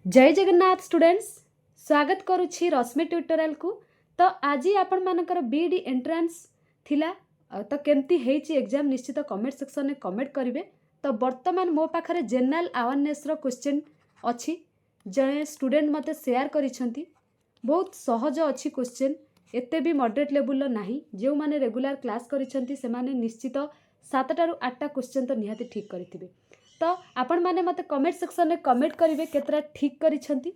जय जगन्नाथ स्टूडेंट्स स्वागत करुछि रश्मि ट्यूटोरियल को। तो आज आपण मानकर बीडी एंट्रांस थिला तो केमती हेची एग्जाम निश्चित कमेंट सेक्शन में कमेंट करेंगे। तो वर्तमान मो पाखरे जनरल अवेयरनेस रो क्वेश्चन अच्छी जड़े स्टूडेंट मते शेयर करिसेंती। बहुत सहज अच्छी क्वेश्चन एते भी मॉडरेट लेवल ना जो माने रेगुलर क्लास करिसेंती से माने निश्चित 7 ରୁ 8टा क्वेश्चन तो निहाती ठीक करिथिबे। तो आपण माने मते कमेंट सेक्शन में कमेंट करेंगे केतरा ठीक करिसेंती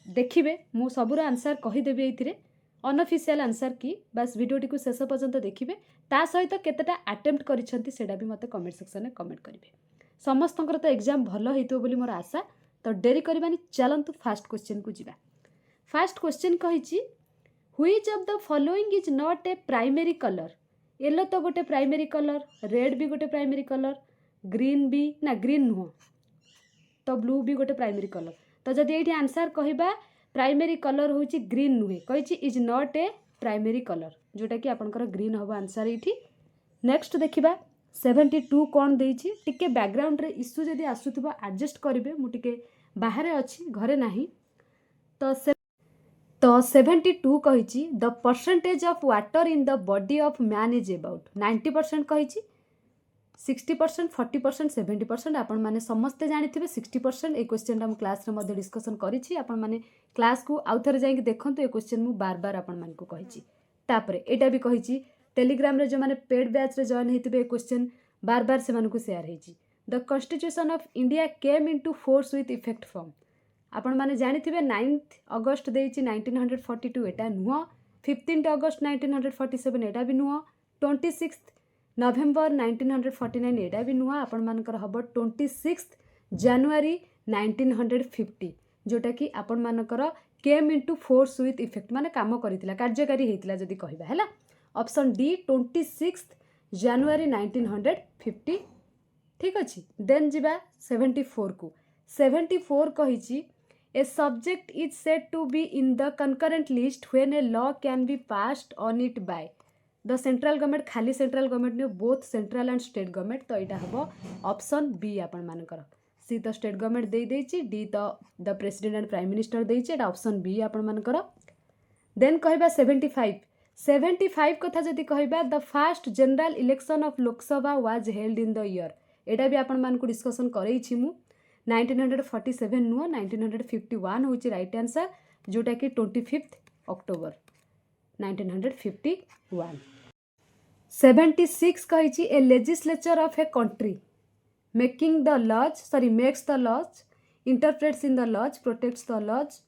देखिए मु सबूर आंसर कहीदेवी ये अनऑफिशियल आंसर की बस वीडियो टी शेष पर्यंत देखिए ता सहित केतेटा अटेम्प्ट करिसेंती सेटा भी मते कमेंट सेक्शन में कमेंट करेंगे। समस्तंकर तो एग्जाम भल होइतो बोली मोर आशा। तो डेरी करबानी चलंतु फास्ट क्वेश्चन को जीवा। फास्ट क्वेश्चन कहिछि which of the following is not a primary colour. Yellow तो गोटे प्राइमरी कलर, रेड भी गोटे प्राइमरी कलर, ग्रीन भी ना ग्रीन नुह तो ब्लू भी गोटे प्राइमरी कलर। तो जदि ये आंसर कहबा प्राइमरी कलर हूँ ग्रीन नुहे कही is not a primary colour जोटा कि आपंकर ग्रीन हम आंसर ये। नेक्स्ट देखा 72 कौन देछि टिके बैकग्राउंड रे इश्यू जदि आसुथबा एडजस्ट करेंगे मुझे बाहर अच्छी घरे नहीं। तो 72 कही the percentage of water in the body of man is about 90% कही 60%, 40%, 70% आपण माने समस्ते जानिथिबे 60%। ए क्वेश्चन हम क्लास रे मध्ये डिस्कशन करिछि। आपण माने क्लास को आउ थरे जाई देखंतु। ए क्वेश्चन मु बार बार आपण मान को कहिछि। तापरे एटा भी कहिछि टेलीग्राम रे जो माने पेड बैच रे जॉइन हेतिबे ए क्वेश्चन बार बार से मानको शेयर हेछि। The constitution of India came into force with effect from आपण माने जानिथिबे 9th अगस्त देछि 1942 एटा नुह, 15th अगस्त 1947 एटा भी नुह, 26 नवेम्बर 1949 एटा भी नुआ आपण मानकर हम 26 जनवरी 1950 जोटा कि आपण मानकर केम इनटू फोर्स विथ इफेक्ट माने काम करितला कार्यकारी हेतिला जदि कहबा हैला। ऑप्शन डी 26 जनवरी 1950 ठीक अछि। देन जिबा 74 को 74 कहिछि a subject is said to be in the concurrent list when a law can be passed on it by the central government. खाली सेंट्रल गवर्नमेंट ने both central and state government. तो यहाँ हम ऑप्शन बी आपण मानकर सी तो state government दे देछि, D तो the president and prime minister देछि, एटा ऑप्शन बी आपण मानकर। देन कहबा 75 कथा जदि कहबा the first general election of Lok Sabha was held in the year एटा भी आपण मान को डिस्कशन करैछि मु 1947 नुह 1951 होछि राइट आंसर जोटा कि 25 अक्टोबर 1951। 76 कही a legislature of a country making the laws makes the laws interprets in the laws protects the laws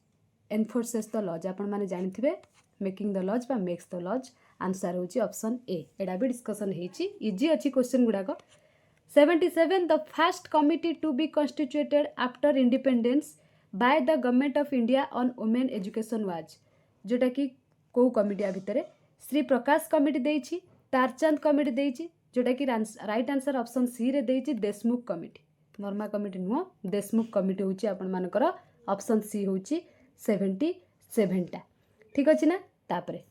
enforces the laws आपण माने जानिथिबे मेकिंग द लॉज बा मेक्स द लॉज आंसर होची option A. एडा भी discussion हेची easy अच्छी question गुड़ाक। 77 the first committee to be constituted after independence by the government of India on women education was जोटा कि कौ कमिटी भितर श्री प्रकाश कमिटी देछि, तारचंद कमिटी देछि जोटा कि राइट आंसर ऑप्शन सी रे देछि देशमुख कमिटी। वर्मा कमिटी नुह देशमुख कमिटी होछि आपण मानकर ऑप्शन सी होछि 77 टा ठीक अछि ना। तापरे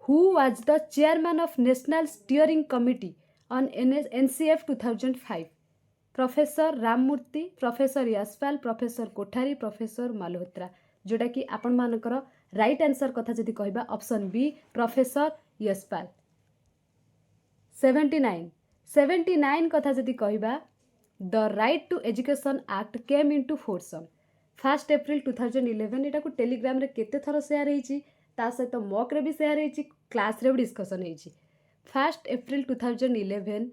who was the chairman of national steering committee on NCF 2005 professor Ramamurthy, professor Yashpal, professor Kothari, professor Malhotra जोटा कि आपण मानकर राइट आंसर कथा जदि कहबा ऑप्शन बी प्रोफेसर यशपाल। 79 कथा जदि कहबा the right to education act came into force on 1 April 2011 एटा को टेलीग्राम रे केते थरो शेयर हेछि ता सहित मॉक रे भी शेयर हेछि क्लास रे भी डिस्कशन हेछि। 1 अप्रैल 2011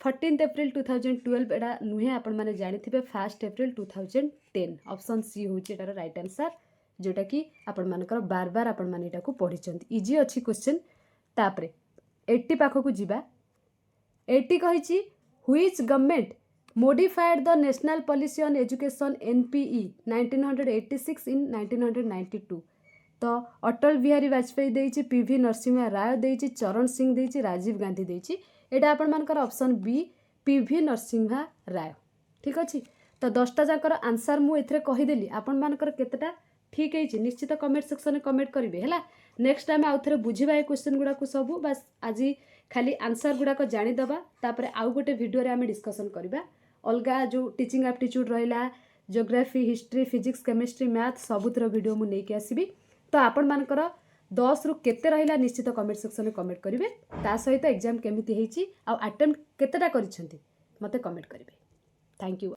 14 अप्रैल 2012 एटा नुहे आपण माने जानिथिबे 1 अप्रैल 2010 ऑप्शन सी होछि एटार राइट आंसर जोटा कि आपण मानकर बार बार आपण माने एटा को पढिचंती इजी अच्छी क्वेश्चन। तापरे 80 पाखो को जीवा 80 कहिछि which government modified the national policy on education NPE 1986 in 1992 तो अटल बिहारी वाजपेयी देछि, पीवी नरसिम्हा राय देछि, चरण सिंह देछि, राजीव गांधी देछि एटा आपण मानकर ऑप्शन बी पीवी नरसिम्हा राय ठीक अछि। तो 10टा जाकर आंसर मु एथरे कहि देली आपण मानकर केतेटा ठीक है निश्चित कमेंट सेक्शन में कमेंट करेंगे है। नेक्स्ट टाइम आउ थे बुझा ये क्वेश्चन गुड़ा सब बस आज खाली आंसर गुड़ाक जानीदबा तापर आउ गोटे वीडियो रे आमे डिस्कशन करबा अलगा जो टीचिंग एप्टीट्यूड रहिला geography history physics chemistry math सबुतर वीडियो मु नहीं आसबि तो आपण मानकर 10 रु केते रहिला निश्चित कमेंट सेक्शन में कमेंट करेंगे ता सहित एग्जाम केमिति हेची आ अटेम्प्ट केतेटा करिसेंती मते कमेंट करेंगे। Thank you.